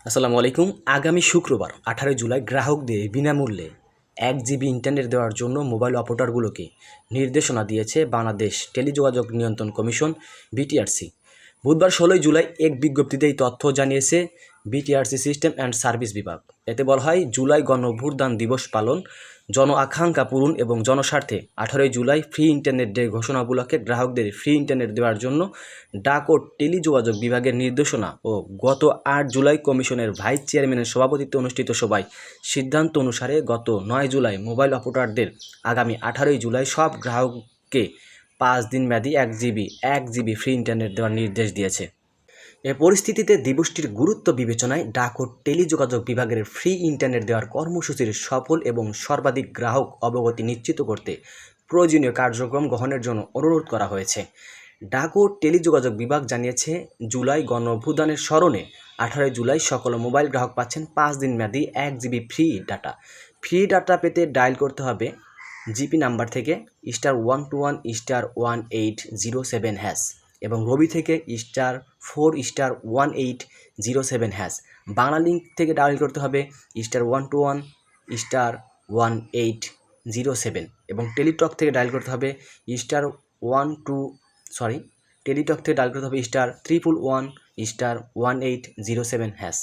আসসালামু আলাইকুম। আগামী শুক্রবার 18 জুলাই গ্রাহকদের বিনামূল্যে 1 জিবি ইন্টারনেট দেওয়ার জন্য মোবাইল অপারেটরগুলোকে নির্দেশনা দিয়েছে বাংলাদেশ টেলিযোগাযোগ নিয়ন্ত্রণ কমিশন বিটিআরসি। বুধবার 16 জুলাই এক বিজ্ঞপ্তিতে এই তথ্য জানিয়েছে বিটিআরসি সিস্টেম অ্যান্ড সার্ভিস বিভাগ। এতে বলা হয়, জুলাই গণ অভ্যুত্থান দিবস পালন, জন আকাঙ্ক্ষা পূরণ এবং জনস্বার্থে 18 জুলাই ফ্রি ইন্টারনেট ডে ঘোষণা উপলক্ষে গ্রাহকদের ফ্রি ইন্টারনেট দেওয়ার জন্য ডাক ও টেলিযোগাযোগ বিভাগের নির্দেশনা ও গত 8 জুলাই কমিশনের ভাইস চেয়ারম্যানের সভাপতিত্বে অনুষ্ঠিত সভায় সিদ্ধান্ত অনুসারে গত 9 জুলাই মোবাইল অপারেটরদের আগামী 18 জুলাই সব গ্রাহককে 5 দিন মেয়াদী 1 জিবি ফ্রি ইন্টারনেট দেওয়ার নির্দেশ দিয়েছে। এ পরিস্থিতিতে দিবসটির গুরুত্ব বিবেচনায় ডাক ও টেলিযোগাযোগ বিভাগের ফ্রি ইন্টারনেট দেওয়ার কর্মসূচির সফল এবং সর্বাধিক গ্রাহক অবগতি নিশ্চিত করতে প্রয়োজনীয় কার্যক্রম গ্রহণের জন্য অনুরোধ করা হয়েছে। ডাক ও টেলিযোগাযোগ বিভাগ জানিয়েছে, জুলাই গণ অভ্যুত্থানের স্মরণে 18 জুলাই সকল মোবাইল গ্রাহক পাচ্ছেন 5 দিন মেয়াদী 1 GB free data. Free data পেতে ডায়াল করতে হবে জিপি নাম্বার থেকে *121*1807# এবং রবি থেকে *4*1807#। বাংলা লিঙ্ক থেকে ডায়াল করতে হবে *121*1807 এবং টেলিটক থেকে ডায়াল করতে হবে *311*1807#।